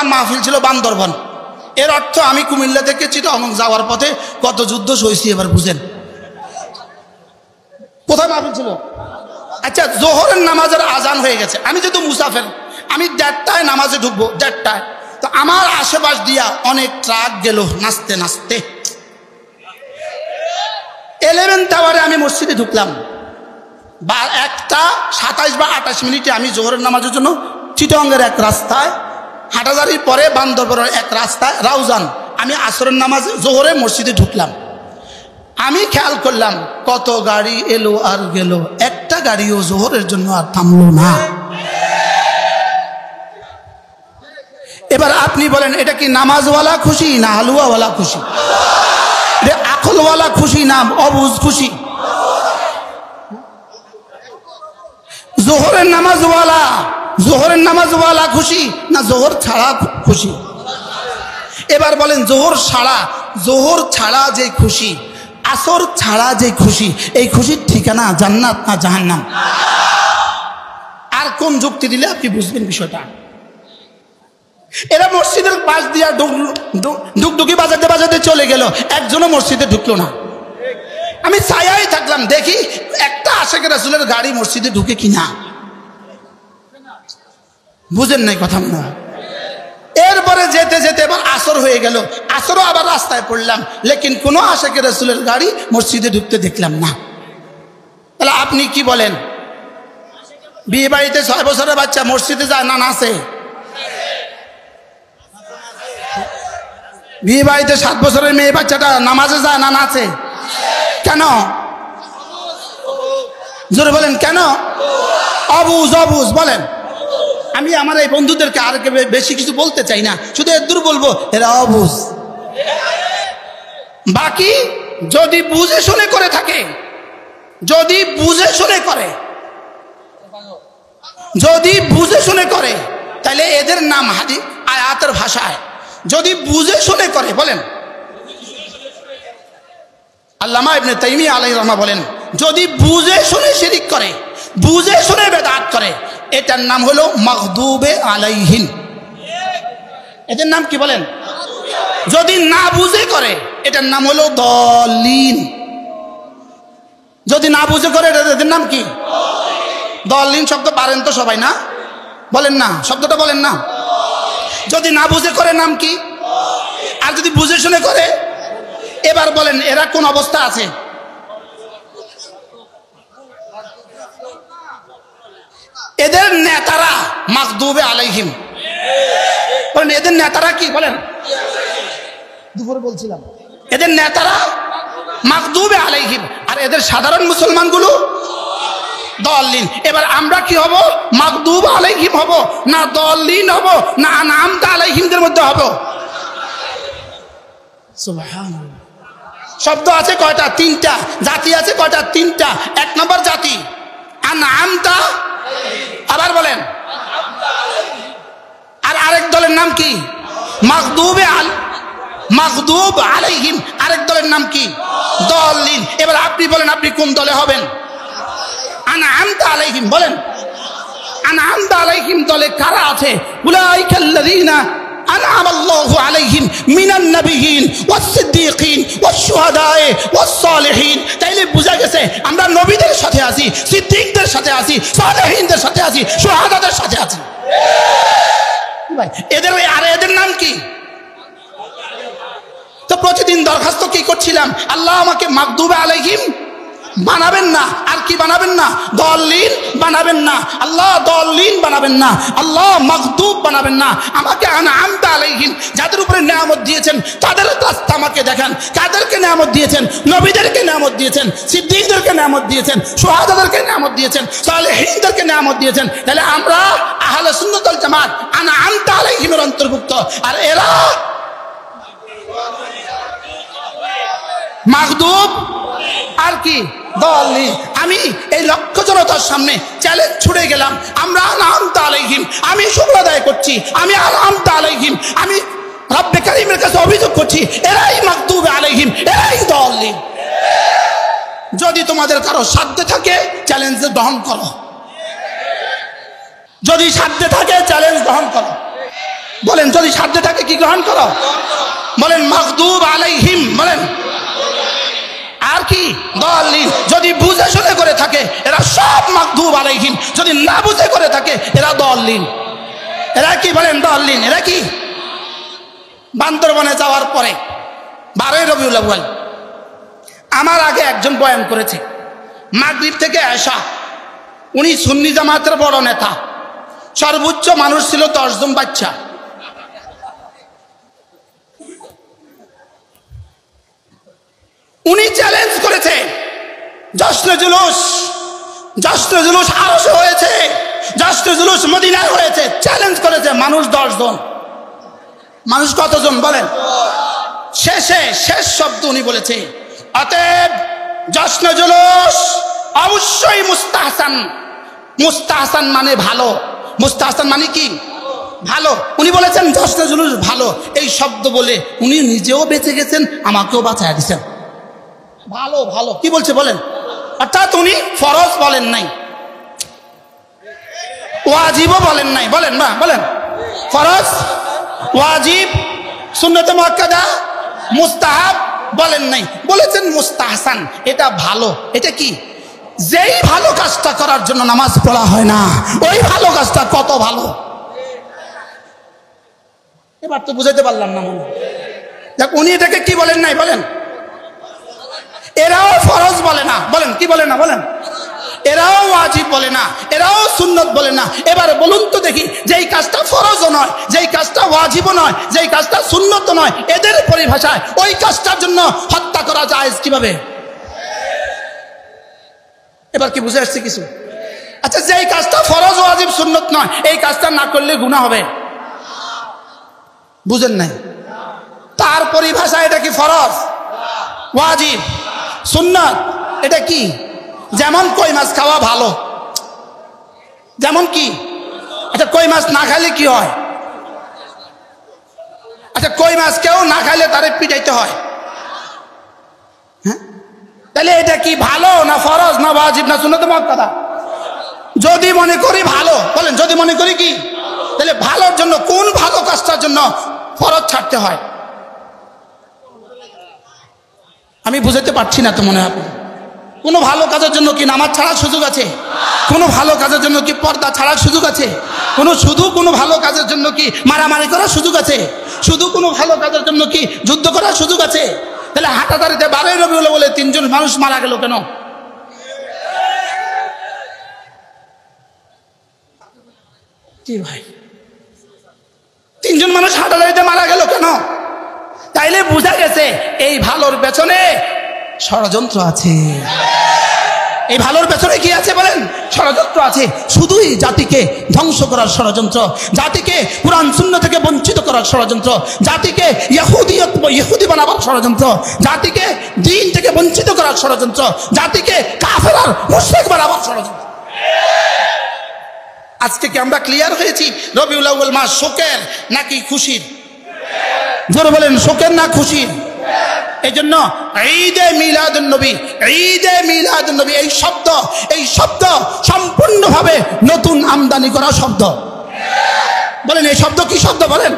আমার মাহফিল ছিল বান্দরবান। এর অর্থ আমি কুমিল্লা থেকে চিটাগং যাওয়ার পথে কত যুদ্ধ সইছি এবার বুঝেন। কোথায় মাহফিল ছিল? আচ্ছা, জোহরের নামাজের আজান হয়ে গেছে, আমি যেহেতু মুসাফের, আমি 1:30টায় নামাজে ঢুকবো, 1:30টায়। তো আমার আশেপাশ দিয়া অনেক ট্রাক গেল নাচতে নাচতে। 11 টাওয়ারে আমি মসজিদে ঢুকলাম, বা 1:27 বা 28 মিনিটে আমি জোহরের নামাজের জন্য চিটাগংয়ের এক রাস্তায়, হাটাজারির পরে বান্দরবনের এক রাস্তায় রাউজান, আমি আসরের নামাজে জোহরে মসজিদে ঢুকলাম। আমি খেয়াল করলাম কত গাড়ি এলো আর গেল, একটা গাড়িও জোহরের জন্য আর থামলো না। এবার আপনি বলেন, এটা কি নামাজওয়ালা খুশি না হালুয়াওয়ালা খুশি? এটা আকলওয়ালা খুশি না অবুজ খুশি? জোহরের নামাজওয়ালা খুশি না জোহর ছাড়া খুশি? এবার বলেন, জোহর ছাড়া যে খুশি, আসর ছাড়া যে খুশি, এই খুশির ঠিকানা জান্নাত না জাহান্নাম? আর কোন যুক্তি দিলে আপনি বুঝবেন বিষয়টা? এরা মসজিদের পাশ দিয়া ডুকডুকি বাজাতে বাজাতে চলে গেল, একজনও মসজিদে ঢুকলো না। আমি ছায়াই থাকলাম, দেখি একটা আশিক রাসূলের গাড়ি মসজিদে ঢুকে কিনা। বুঝেন নাই কথা মনে হয়? এরপরে যেতে যেতে এবার আসর হয়ে গেল, আসরও আবার রাস্তায় পড়লাম, লেকিন কোনো আশিক রাসূলের গাড়ি মসজিদে ঢুকতে দেখলাম না। তাহলে আপনি কি বলেন, বিয়ে বাড়িতে 6 বছরের বাচ্চা মসজিদে যায় না নাচে? বিয়ে বাড়িতে 7 বছরের মেয়ে বাচ্চাটা নামাজে যায় না নাচে? কেন? জোরে বলেন কেন? অবুজ বলেন। আমি আমার এই বন্ধুদেরকে আর বেশি কিছু বলতে চাই না, শুধু এদূর বলবো এরা অবুজ। বাকি যদি বুঝে শুনে করে থাকে, যদি বুঝে শুনে করে তাহলে এদের নাম আয়াতের ভাষায় যদি বুঝে শুনে করে, বলেন আল্লামা ইবনে তাইমিয়া আলাইহিস রাহমাহ বলেন, যদি বুঝে শুনে শিরিক করে, বুঝে শুনে বেদাত করে, এটার নাম হলো মাগদুবে আলাইহিম। এদের নাম কি বলেন? যদি না বুঝে করে এটার নাম হলো দলিন। যদি না বুঝে করে এদের নাম কি? দলিন। শব্দ পারেন তো সবাই না? বলেন না, শব্দটা বলেন না। যদি না বুঝে করে নাম কি? আর যদি বুঝে শুনে করে, এবার বলেন এরা কোন অবস্থা আছে? এদের নেতারা মাগদুবে আলাইহিম। বলেন এদের নেতারা কি? বলেন, দুপুরে বলছিলাম এদের নেতারা মাগদুবে আলাইহিম, আর এদের সাধারণ মুসলমানগুলো দলিন। এবার আমরা কি হব? মাগদুব আলাইহিম হব না দলিন হব না আনআমতা আলাইহিমদের মধ্যে হব? সুবহানাল্লাহ। শব্দ আছে কয়টা? 3টা। জাতি আছে কয়টা? 3টা। 1 নম্বর জাতি আনআমতা, আবার বলেন, আর আরেক দলের নাম কি? মাগদুব আলাইহিম। আরেক দলের নাম কি? দলিন। এবার আপনি বলেন আপনি কোন দলে হবেন? আনআমতা আলাইহিম। বলেন আনআমতা আলাইহিম দলে কারা আছে? উলাইকাল্লাযীনা আনআমাল্লাহু আলাইহিম মিনান নাবিয়্যিন ওয়াস সিদ্দীকিন ওয়াস শুহাদায়ে ওয়াস সালিহিন। তাইলে বুঝা গেছে আমরা নবীদের সাথে আছি, সিদ্দীকদের সাথে আছি, সালেহিনদের সাথে আছি, শুহাদাদের সাথে আছি। ভাই এদের নাম কি? তো প্রতিদিন দরখাস্ত কি করছিলাম? আল্লাহ আমাকে মাগদুবে আলাইহিম বানাবেন না। আর কি বানাবেন না? দলিন বানাবেন না। আল্লাহ দলিন বানাবেন না, আল্লাহ মাগদুব বানাবেন না। আমাকে আনআমতা আলাইহিম, যাদের উপরে নিয়ামত দিয়েছেন তাদের রাস্তা আমাকে দেখান। কাদেরকে নিয়ামত দিয়েছেন? নবীদেরকে নিয়ামত দিয়েছেন, সিদ্দীকদেরকে নিয়ামত দিয়েছেন, শুহাদাদেরকে নিয়ামত দিয়েছেন, সালেহিনদেরকে নিয়ামত দিয়েছেন। তাহলে আমরা আহলে সুন্নাত ওয়াল জামাত আনআমতা আলাইহিমের অন্তর্ভুক্ত, আর এরা মাগদুব আর কি দলিন। আমি এই লক্ষ জনতার সামনে চ্যালেঞ্জ ছুড়ে গেলাম, আমরা আনআমতা আলাইহিম, আমি শুকর আদায় করছি, আমি আনআমতা আলাইহিম, আমি রব্বে কারীমের কাছে অভিযোগ করছি এরাই মাগদুব আলাইহিম, এরাই দলিন। যদি তোমাদের কারো সাধ্যে থাকে চ্যালেঞ্জ গ্রহণ করো, যদি সাধ্যে থাকে চ্যালেঞ্জ গ্রহণ করো। বলেন যদি সাধ্যে থাকে কি গ্রহণ করো? বলেন মাগদুব আলাইহিম, বলেন আর কি দাল্লিন। যদি বুঝে শুনে করে থাকে এরা সব মাগদুব আলাইহিম, যদি না বুঝে করে থাকে এরা দাল্লিন। এরা কি বলেন দাল্লিন? এরা কি? বান্দরবনে যাওয়ার পরে 12ই রবিউল আউয়াল আমার আগে একজন বয়ান করেছে, মাগরিব থেকে এশা। উনি সুন্নি জামাতের বড় নেতা, সর্বোচ্চ মানুষ ছিল 10 জন বাচ্চা। উনি চ্যালেঞ্জ করেছে জশ্নে জুলুস আরশে হয়েছে, জশ্নে জুলুস মদিনায় হয়েছে, চ্যালেঞ্জ করেছে। মানুষ 10 জন। মানুষ কতজন বলেন? শেষ শব্দ উনি বলেছে, অতএব জশ্নে জুলুস অবশ্যই মুস্তাহসান। মুস্তাহসান মানে ভালো, মুস্তাহসান মানে কি? ভালো। উনি বলেছেন জশ্নে জুলুস ভালো। এই শব্দ বলে উনি নিজেও বেঁচে গেছেন, আমাকেও বাঁচায় দিচ্ছেন। ভালো ভালো কি বলছে বলেন? অর্থাৎ উনি ফরজ বলেন নাই, ওয়াজিবও বলেন নাই। বলেন না, বলেন ফরজ, ওয়াজিব, সুন্নতে মুআক্কাদা, মুস্তাহাব বলেন নাই, বলেছেন মুস্তাহসান। এটা ভালো। এটা কি? যেই ভালো কাজটা করার জন্য নামাজ পড়া হয় না, ওই ভালো কাজটা কত ভালো। এবার তো বুঝাইতে পারলাম না মনে। দেখ উনি এটাকে কি বলেন নাই? বলেন এরাও ফরজ বলে না। বলেন কি বলে না? বলেন এরাও ওয়াজিব বলে না, এরাও সুন্নত বলে না। এবার বলুন তো দেখি, যেই কাজটা ফরজও নয়, যেই কাজটা ওয়াজিবও নয়, যেই কাজটা সুন্নতও নয়, এদের পরিভাষায় ওই কাজটার জন্য হত্যা করা জায়েজ কিভাবে? এবার কি বুঝে আসছে কিছু? আচ্ছা যেই কাজটা ফরজ ওয়াজিব সুন্নত নয়, এই কাজটা না করলে গুনাহ হবে, বুঝেন নাই? তার পরিভাষায় এটা কি ফরজ, ওয়াজিব, সুন্নাত? এটা কি? যেমন কই মাছ খাওয়া ভালো, যেমন কি? আচ্ছা কই মাছ না খাইলে কি হয়? আচ্ছা কই মাছ কেউ না খাইলে তারে পিটাইতে হয়, হ্যাঁ? তাহলে এটা কি ভালো না ফরজ না ওয়াজিব না সুন্নাত মুআক্কাদা? যদি মনে করি ভালো, বলেন যদি মনে করি কি, তাহলে ভালোর জন্য কোন ভালো কাজটার জন্য ফরজ ছাড়তে হয়? আমি বুঝাতে পারছি না তো মনে হয়। কোনো ভালো কাজের জন্য কি নামাজ ছাড়ার সুযোগ আছে? কোনো ভালো কাজের জন্য কি পর্দা ছাড়ার সুযোগ আছে? কোনো ভালো কাজের জন্য কি মারামারি করার সুযোগ আছে? কোনো ভালো কাজের জন্য কি যুদ্ধ করার সুযোগ আছে? তাহলে হাটাদারিতে 12ই রবিউল বলে 3 জন মানুষ মারা গেল কেন? কি ভাই, 3 জন মানুষ হাটাদারিতে মারা গেল কেন? তাইলে বোঝা গেছে এই ভালোর পেছনে ষড়যন্ত্র আছে। এই ভালোর পেছনে কি আছে বলেন? ষড়যন্ত্র আছে। শুধুই জাতিকে ধ্বংস করার ষড়যন্ত্র, জাতিকে কুরআন সুন্নাহ থেকে বঞ্চিত করার ষড়যন্ত্র, জাতিকে ইহুদি বানাবার ষড়যন্ত্র, জাতিকে দ্বীন থেকে বঞ্চিত করার ষড়যন্ত্র, জাতিকে কাফের আর মুশরিক বানাবার ষড়যন্ত্র। আজকে কি আমরা ক্লিয়ার হয়েছি রবিউল আউয়াল মাস শোকের নাকি খুশির? জোরে বলেন শোকের না খুশির? এই জন্য ঈদে মিলাদুন নবী, ঈদে মিলাদুন নবী এই শব্দ সম্পূর্ণভাবে নতুন আমদানি করা শব্দ। বলেন এই শব্দ কি শব্দ? বলেন